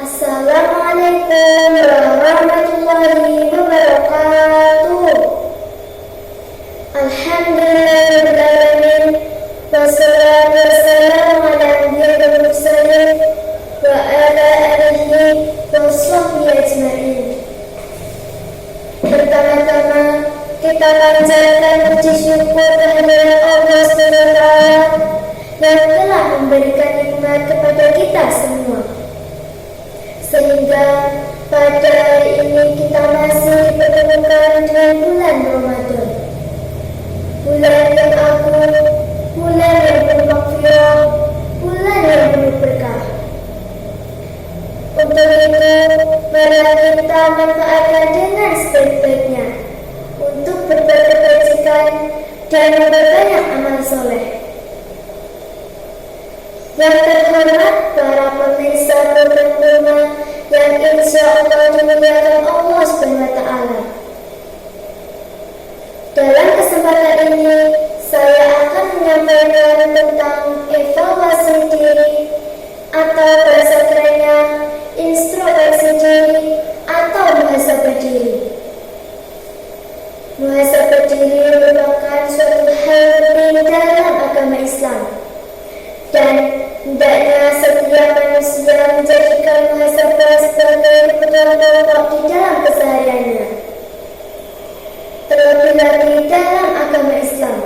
Assalamualaikum warahmatullahi wabarakatuh. Alhamdulillahirrahmanirrahim. Wassalatu wassalamu ala nabiyil mursalin wa ala alihi wa sahbihi ajma'in. Pertama-tama kita panjatkan puji syukur kehadirat Allah SWT yang telah memberikan nikmat kepada kita semua, sehingga pada hari ini kita masih dipertemukan dengan bulan Ramadan, bulan yang agung, bulan yang penuh maghfirah, bulan yang penuh berkah. Untuk itu, mari kita manfaatkan dengan sebaik-baiknya untuk berbuat kebajikan dan memperbanyak amal soleh. Yang terhormat para pemirsa program rumah yang insya Allah dimuliakan Allah SWT. Dalam kesempatan ini, saya akan menyampaikan tentang evaluasi diri atau bahasa kerennya introspeksi diri atau muhasabah diri. Muhasabah diri merupakan suatu hal penting dalam agama Islam, dan hendaknya setiap manusia menjadikan muhasabah sebagai kebutuhan pokok di dalam kesehariannya, terlebih lagi dalam agama Islam.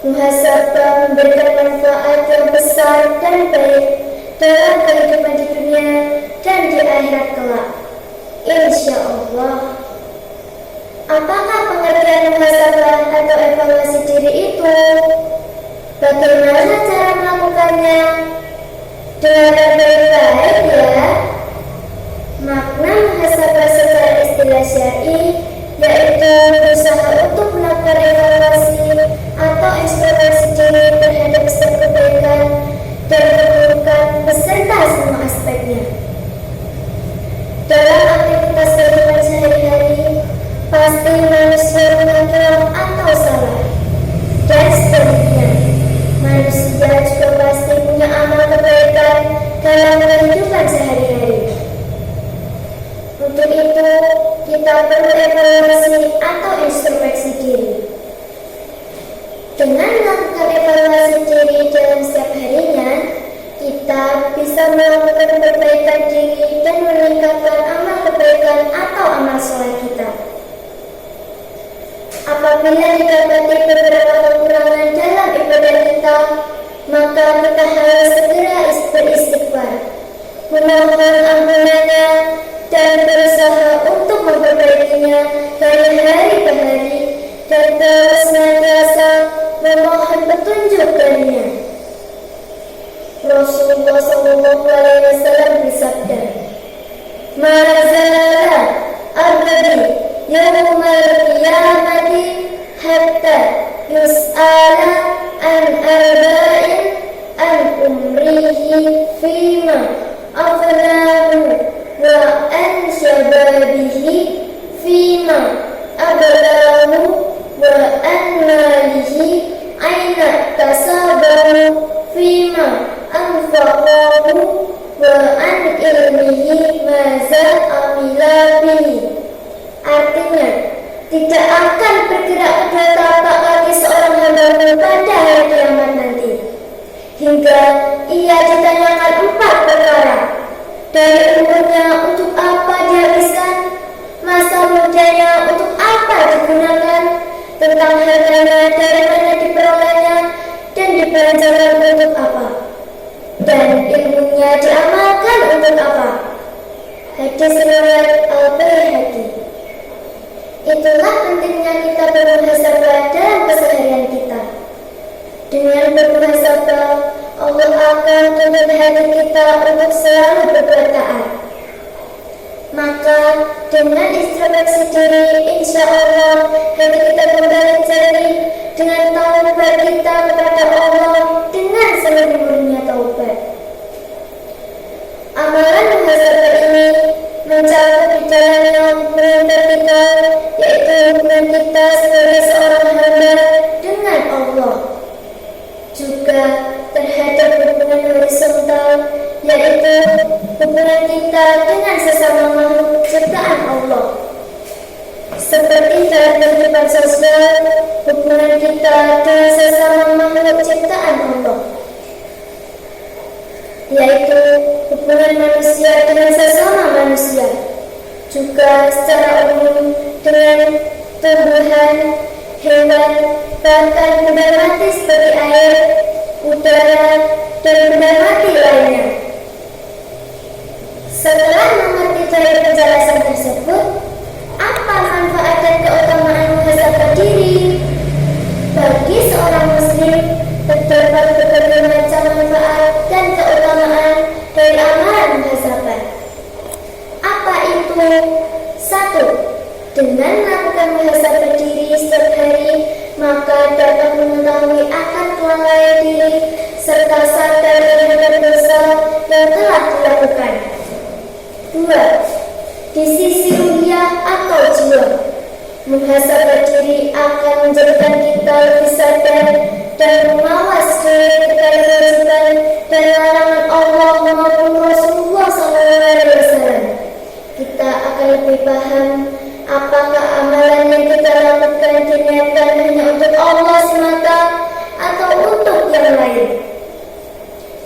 Muhasabah memberikan manfaat yang besar dan baik dalam kehidupan di dunia dan di akhirat kelak, insya Allah. Apakah pengertian muhasabah atau evaluasi diri itu? Bagaimana cara melakukannya? Dengan baik-baik ya. Makna muhasabah secara istilah syar'i yaitu berusaha untuk melakukan evaluasi atau introspeksi diri terhadap setiap kebaikan dan keburukan beserta semua aspeknya. Dalam aktivitas kehidupan sehari-hari, pasti manusia melakukan atau salah, dan sebaliknya, manusia juga pasti punya amal kebaikan dalam kehidupan sehari-hari. Untuk itu, kita perlu evaluasi atau introspeksi diri. Dengan melakukan evaluasi diri dalam setiap harinya, kita bisa melakukan perbaikan diri dan meningkatkan amal kebaikan atau amal soleh kita. Apabila didapati beberapa kekurangan dalam ibadah kita, maka kita harus segera beristighfar, memohon ampunannya, dan berusaha untuk memperbaikinya dari hari ke hari, dan terus senantiasa memohon petunjuk darinya. Rasulullah SAW bersabda, "Mazala abdi yawmal qiyamati hatta yus'ala an arba'in an umrihi fima afnahu wa an syababihi fima ablahu wa an malihi aina tasabahu fima anfaqahu wa an ilmihi maza amila bihi." Artinya, tidak akan bergerak kedua tapak kaki seorang hamba pada hari kiamat nanti, hingga ia ditanyakan 4 perkara. Dari umurnya untuk apa dihabiskan, masa mudanya untuk apa digunakan, tentang hartanya dari mana diperolehnya dan dibelanjakan untuk apa, dan ilmunya diamalkan untuk apa. Hadis riwayat Al-Baihaqi. Itulah pentingnya kita bermuhasabah dalam keseharian kita. Dengan bermuhasabah, Allah akan tuntut hati kita untuk selalu berbuat taat. Maka dengan introspeksi diri, insya Allah hati kita kembali jernih dengan taubat kita kepada Allah dengan seluruhnya taubat. Amalan muhasabah ini mencakup di dalamnya hubungan vertikal, yaitu hubungan kita sebagai seorang hamba dengan Allah. Juga terhadap hubungan horizontal, yaitu hubungan kita dengan sesama makhluk ciptaan Allah. Seperti dalam kehidupan sosial, hubungan kita dengan sesama makhluk ciptaan Allah, yaitu hubungan manusia dengan sesama manusia, juga secara umum dengan tumbuhan, hewan, bahkan benda mati seperti air, udara, dan benda mati lainnya. Setelah mengerti dari penjelasan tersebut, apa manfaat dan keutamaan muhasabah diri? Bagi seorang muslim, terdapat berbagai macam manfaat dan keutamaan dari amalan muhasabah. Apa itu? 1. Dengan melakukan muhasabah diri setiap hari, maka dapat mengetahui akan kelalaian diri serta sadar terhadap dosa yang telah dilakukan. 2. Di sisi ruhiyah atau jiwa, muhasabah diri akan menjadikan kita lebih sadar dan mengawas diri terkait kewajiban dan larangan Allah maupun Rasulullah SAW. Kita akan lebih paham apakah amalan yang kita lakukan diniatkan hanya untuk Allah semata atau untuk yang lain.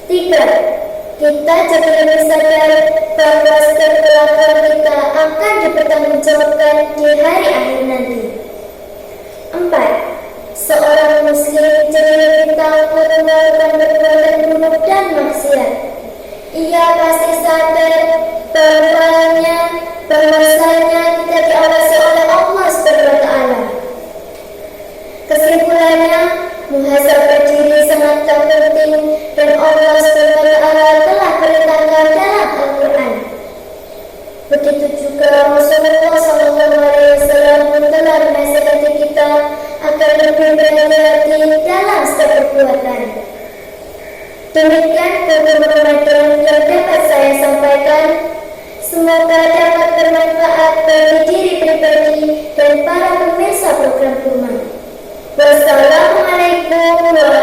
3. Kita jadi lebih sadar bahwa setiap kelakuan kita akan dipertanggungjawabkan di hari akhir nanti. 4. Seorang muslim jadi lebih takut melakukan perbuatan buruk dan maksiat. Ia pasti sadar bahwasanya kita diawasi oleh Allah SWT. Kesimpulannya, muhasabah diri sangatlah penting dan Allah SWT telah perintahkan dalam Al-Quran. Begitu juga Rasulullah SAW telah menasihati kita agar lebih berhati-hati dalam setiap perbuatan. Demikian beberapa materi yang dapat saya sampaikan. Semoga dapat bermanfaat bagi diri pribadi dan para pemirsa program Kurma. Wassalamualaikum warahmatullahi wabarakatuh.